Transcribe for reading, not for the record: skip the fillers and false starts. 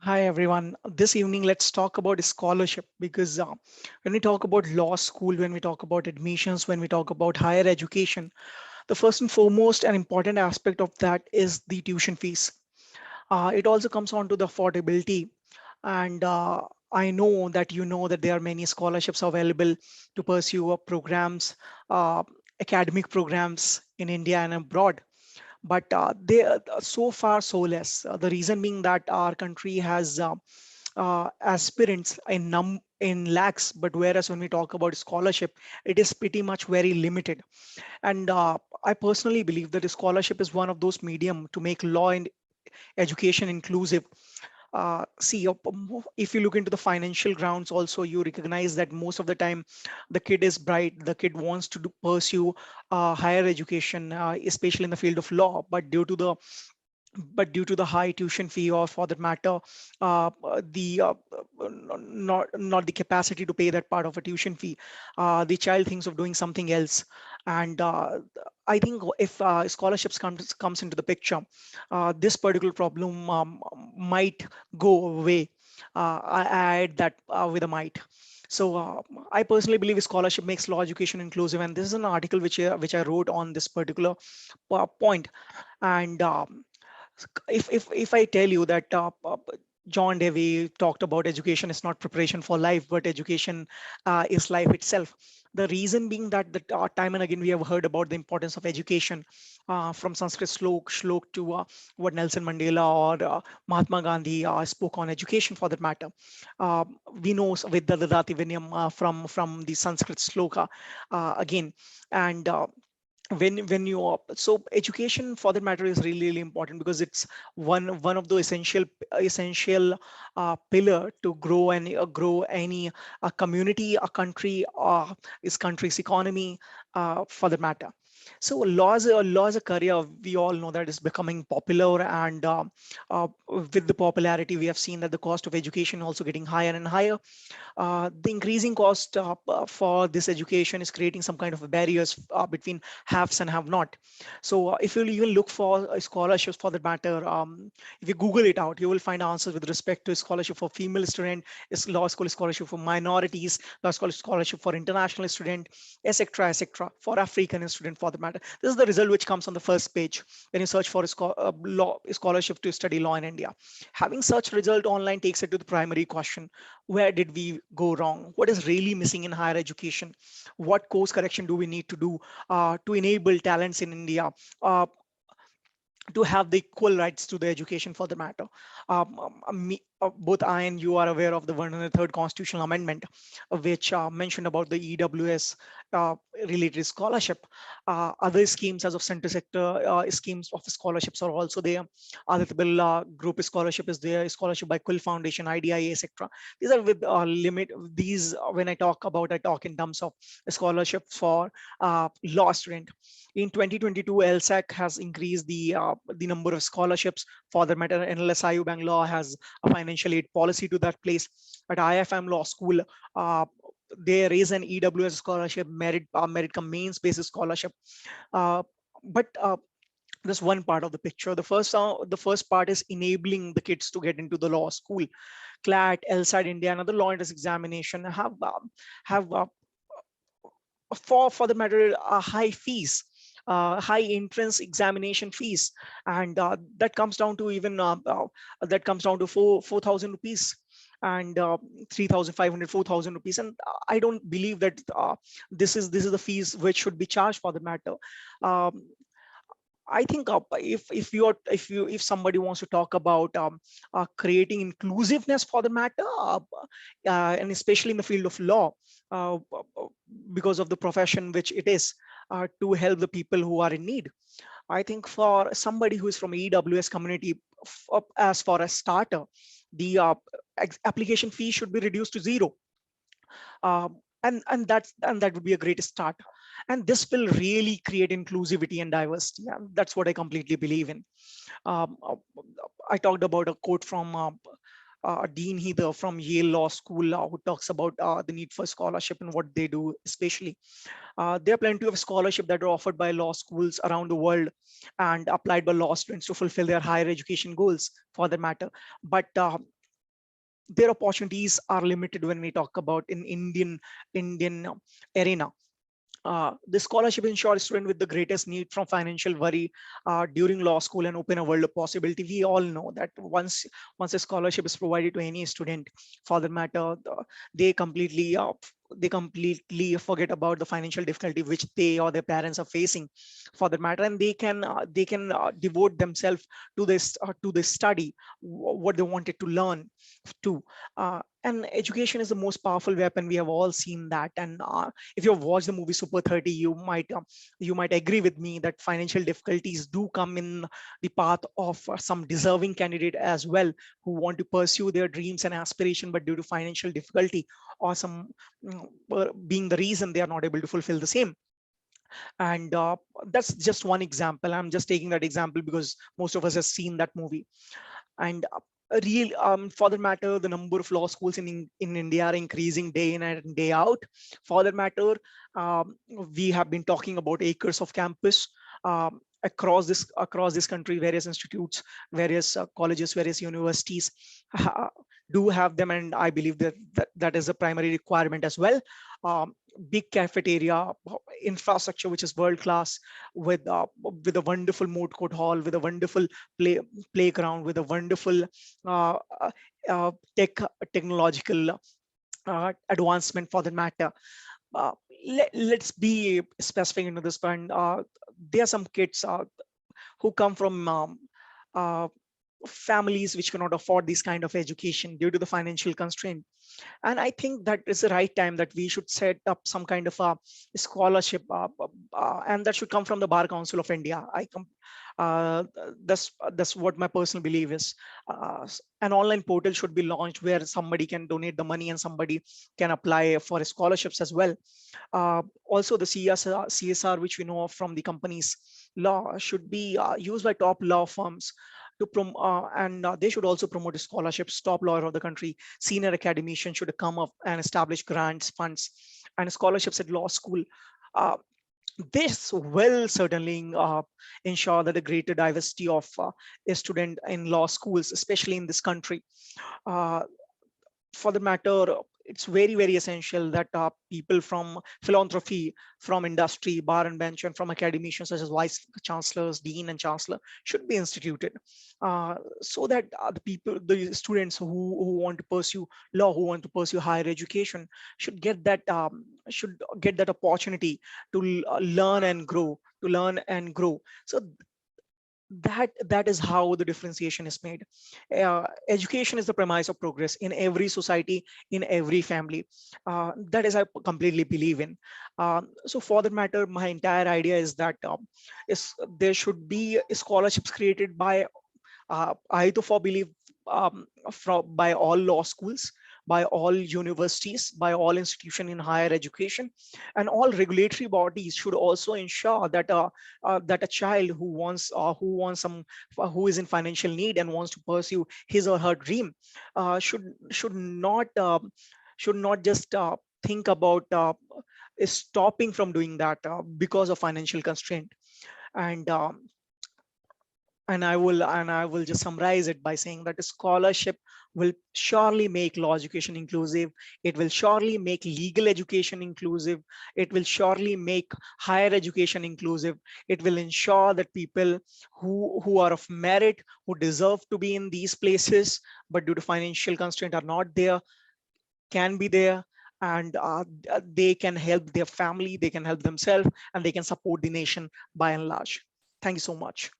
Hi everyone. This evening, let's talk about scholarship because when we talk about law school, when we talk about admissions, when we talk about higher education, the first and foremost and important aspect of that is the tuition fees. It also comes on to the affordability, and I know that you know that there are many scholarships available to pursue programs, uh, academic programs in India and abroad, but they are so far so less. The reason being that our country has aspirants in lakhs, but whereas when we talk about scholarship, it is pretty much very limited. And I personally believe that the scholarship is one of those medium to make law and education inclusive. See, if you look into the financial grounds, also you recognize that most of the time the kid is bright, the kid wants to pursue higher education, especially in the field of law, but due to the high tuition fee, or for that matter the not the capacity to pay that part of a tuition fee, the child thinks of doing something else. And I think if scholarships comes into the picture, this particular problem might go away. I add that with a might. So I personally believe scholarship makes law education inclusive, and this is an article which I wrote on this particular point. And if I tell you that John Dewey talked about education is not preparation for life, but education is life itself. The reason being that time and again we have heard about the importance of education, from Sanskrit shlok to what Nelson Mandela or Mahatma Gandhi spoke on education for that matter. We know Vidya Dadati Vinyam from the Sanskrit sloka again. And when you so education for that matter is really important, because it's one of the essential pillar to grow any community, a country, is country's economy, for that matter. So law as a career, we all know that is becoming popular. And with the popularity, we have seen that the cost of education also getting higher and higher. The increasing cost for this education is creating some kind of barriers between haves and have not. So if you even look for scholarships for that matter, if you Google it out, you will find answers with respect to scholarship for female student, is law school scholarship for minorities, law school scholarship for international student, etc., etc., for African student for the matter. This is the result which comes on the first page when you search for a law scholarship to study law in India. Having such result online takes it to the primary question: where did we go wrong? What is really missing in higher education? What course correction do we need to do to enable talents in India uh, to have the equal rights to the education for the matter? Both I and you are aware of the 103rd constitutional amendment, which mentioned about the EWS related scholarship. Other schemes as of center sector schemes of scholarships are also there. Aditya Birla Group scholarship is there, scholarship by Quill Foundation, IDIA, etc. These are with limit. These, when I talk about, I talk in terms of scholarship for law student. In 2022, LSAC has increased the number of scholarships. For the matter, NLSIU Bangalore has a financial aid policy to that place. At IFM Law School, uh, there is an EWS scholarship, merit cum mains basis scholarship. Uh, but this one part of the picture. The first part is enabling the kids to get into the law school. CLAT, LSAT India, and other law entrance examination have for the matter high fees, high entrance examination fees. And that comes down to even that comes down to 4,000 rupees, and 3,500, 4,000 rupees. And I don't believe that this is the fees which should be charged for the matter. um, I think if somebody wants to talk about creating inclusiveness for the matter, and especially in the field of law, uh, because of the profession which it is, to help the people who are in need. I think for somebody who is from EWS community, as for a starter, the application fee should be reduced to zero. And that would be a great start. And this will really create inclusivity and diversity. And that's what I completely believe in. um, uh, I talked about a quote from Dean Heather from Yale Law School, who talks about the need for scholarship and what they do. Especially there are plenty of scholarship that are offered by law schools around the world and applied by law students to fulfill their higher education goals for that matter. But their opportunities are limited when we talk about in Indian arena. The scholarship ensures student with the greatest need from financial worry during law school and open a world of possibility. We all know that once a scholarship is provided to any student, for that matter, they completely forget about the financial difficulty which they or their parents are facing, for that matter, and they can devote themselves to this study, what they wanted to learn to. And education is the most powerful weapon. We have all seen that, and if you've watched the movie Super 30, you might agree with me that financial difficulties do come in the path of some deserving candidate as well, who want to pursue their dreams and aspiration, but due to financial difficulty or some being the reason, they are not able to fulfill the same. And that's just one example. I'm just taking that example because most of us have seen that movie. And a real for that matter, the number of law schools in India are increasing day in and day out. For that matter, we have been talking about acres of campus across this country. Various institutes, various colleges, various universities ha- do have them, and I believe that is a primary requirement as well. um, Big cafeteria infrastructure which is world class, with a wonderful moot court hall, with a wonderful play playground, with a wonderful uh, uh, technological advancement, for that matter. uh, let's be specific into this point. There are some kids who come from uh, families which cannot afford this kind of education due to the financial constraint. And I think that is the right time that we should set up some kind of a scholarship, and that should come from the Bar Council of India. Uh, that's what my personal belief is. An online portal should be launched where somebody can donate the money and somebody can apply for scholarships as well. Also, the CSR, which we know of from the company's law, should be used by top law firms and they should also promote scholarships. Top lawyer of the country, senior academician should come up and establish grants, funds, and scholarships at law school. Uh, this will certainly ensure that a greater diversity of a student in law schools, especially in this country. Uh, for the matter, it's very essential that people from philanthropy, from industry, bar and bench, and from academicians such as vice chancellors, dean, and chancellor should be instituted, so that the students who want to pursue law, who want to pursue higher education, should get that opportunity to learn and grow, So that is how the differentiation is made. Education is the premise of progress in every society, in every family. That is I completely believe in. So for that matter, my entire idea is that is there should be scholarships created by I therefore believe by all law schools, by all universities, by all institutions in higher education, and all regulatory bodies should also ensure that a child who is in financial need and wants to pursue his or her dream should not just think about stopping from doing that because of financial constraint. And I will just summarize it by saying that a scholarship will surely make law education inclusive. It will surely make legal education inclusive. It will surely make higher education inclusive. It will ensure that people who are of merit, who deserve to be in these places, but due to financial constraint are not there, can be there. And they can help their family, they can help themselves, and they can support the nation by and large. Thank you so much.